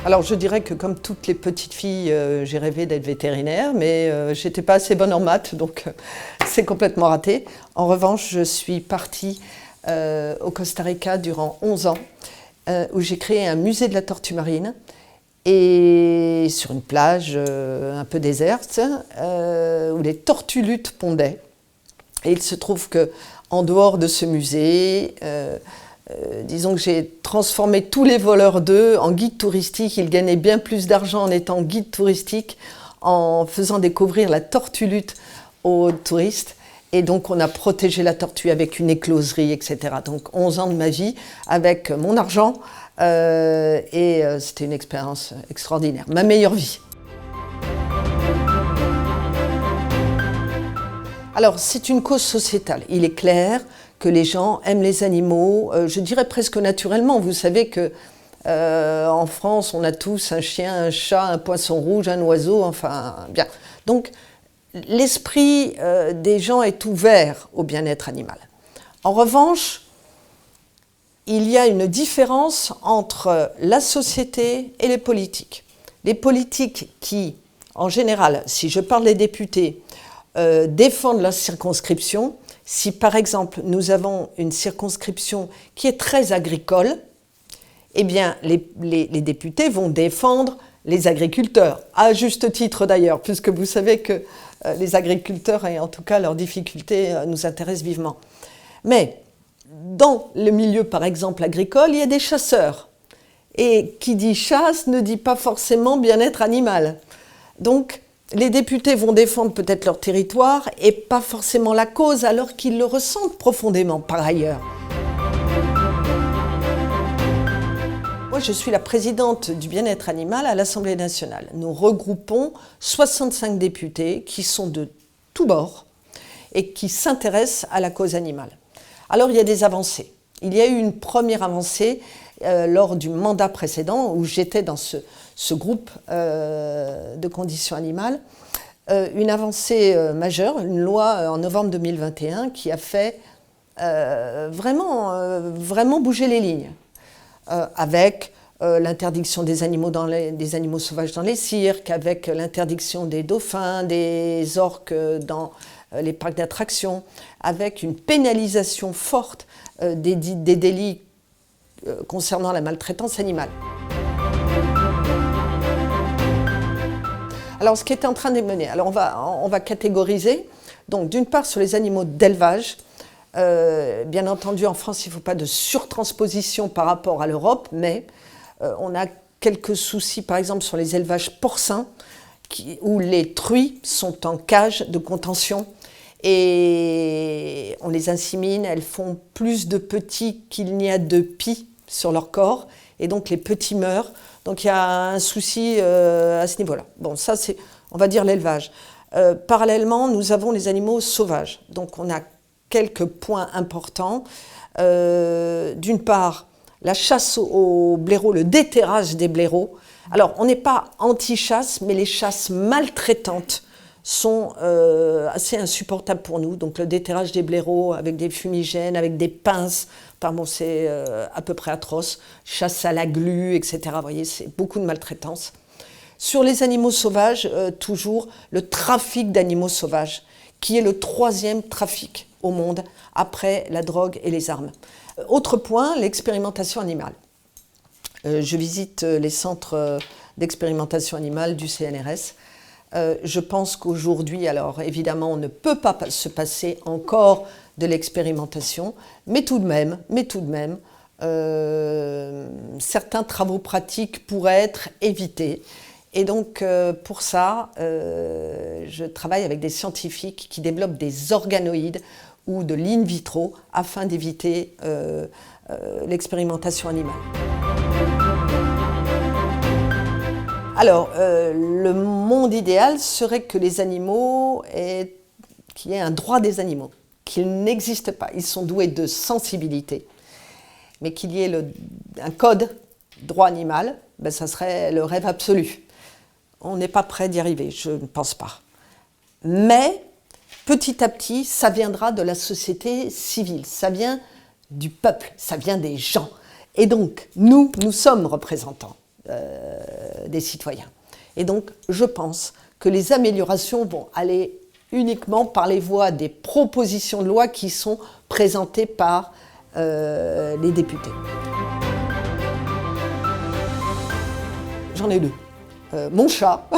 Alors je dirais que comme toutes les petites filles, j'ai rêvé d'être vétérinaire, mais j'étais pas assez bonne en maths, donc c'est complètement raté. En revanche, je suis partie au Costa Rica durant 11 ans, où j'ai créé un musée de la tortue marine, et sur une plage un peu déserte, où les tortulutes pondaient. Et il se trouve qu'en dehors de ce musée, disons que j'ai transformé tous les voleurs d'œufs en guides touristiques. Ils gagnaient bien plus d'argent en étant guides touristiques, en faisant découvrir la tortulute aux touristes. Et donc on a protégé la tortue avec une écloserie, etc. Donc 11 ans de ma vie avec mon argent, et c'était une expérience extraordinaire, ma meilleure vie. Alors, c'est une cause sociétale. Il est clair que les gens aiment les animaux, je dirais presque naturellement. Vous savez que en France, on a tous un chien, un chat, un poisson rouge, un oiseau, enfin, bien. Donc, l'esprit des gens est ouvert au bien-être animal. En revanche, il y a une différence entre la société et les politiques. Les politiques qui, en général, si je parle des députés, défendent leur circonscription. Si par exemple nous avons une circonscription qui est très agricole, eh bien les députés vont défendre les agriculteurs, à juste titre d'ailleurs, puisque vous savez que les agriculteurs, et en tout cas leurs difficultés, nous intéressent vivement. Mais dans le milieu par exemple agricole, il y a des chasseurs. Et qui dit chasse ne dit pas forcément bien-être animal. Donc les députés vont défendre peut-être leur territoire et pas forcément la cause, alors qu'ils le ressentent profondément par ailleurs. Moi, je suis la présidente du bien-être animal à l'Assemblée nationale. Nous regroupons 65 députés qui sont de tous bords et qui s'intéressent à la cause animale. Alors, il y a des avancées. Il y a eu une première avancée lors du mandat précédent, où j'étais dans ce groupe de conditions animales, une avancée majeure, une loi en novembre 2021 qui a fait vraiment bouger les lignes, avec l'interdiction des animaux sauvages dans les cirques, avec l'interdiction des dauphins, des orques dans les parcs d'attractions, avec une pénalisation forte des délits concernant la maltraitance animale. Alors, ce qui est en train de mener, alors on va catégoriser. Donc, d'une part, sur les animaux d'élevage, bien entendu, en France, il ne faut pas de surtransposition par rapport à l'Europe, mais on a quelques soucis, par exemple, sur les élevages porcins, où les truies sont en cage de contention et on les insémine, elles font plus de petits qu'il n'y a de pis sur leur corps, et donc les petits meurent. Donc il y a un souci à ce niveau-là. Bon, ça c'est, on va dire, l'élevage. Parallèlement, nous avons les animaux sauvages. Donc on a quelques points importants. D'une part, la chasse aux blaireaux, le déterrage des blaireaux. Alors, on n'est pas anti-chasse, mais les chasses maltraitantes sont assez insupportables pour nous. Donc, le déterrage des blaireaux avec des fumigènes, avec des pinces, enfin, bon, c'est à peu près atroce. Chasse à la glu, etc. Vous voyez, c'est beaucoup de maltraitance. Sur les animaux sauvages, toujours le trafic d'animaux sauvages, qui est le 3e trafic au monde, après la drogue et les armes. Autre point, l'expérimentation animale. Je visite les centres d'expérimentation animale du CNRS. Je pense qu'aujourd'hui, alors évidemment, on ne peut pas se passer encore de l'expérimentation, mais tout de même, certains travaux pratiques pourraient être évités. Et donc, pour ça, je travaille avec des scientifiques qui développent des organoïdes ou de l'in vitro afin d'éviter l'expérimentation animale. Alors, le monde idéal serait que les animaux qu'il y ait un droit des animaux, qu'ils n'existent pas. Ils sont doués de sensibilité, mais qu'il y ait un code droit animal, ben, ça serait le rêve absolu. On n'est pas prêt d'y arriver, je ne pense pas. Mais petit à petit, ça viendra de la société civile, ça vient du peuple, ça vient des gens. Et donc, nous sommes représentants. des citoyens. Et donc, je pense que les améliorations vont aller uniquement par les voies des propositions de loi qui sont présentées par les députés. J'en ai deux. Mon chat,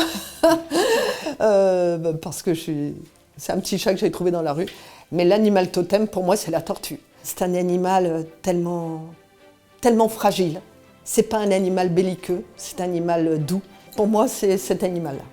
parce que c'est un petit chat que j'ai trouvé dans la rue, mais l'animal totem, pour moi, c'est la tortue. C'est un animal tellement fragile. C'est pas un animal belliqueux, c'est un animal doux. Pour moi, c'est cet animal-là.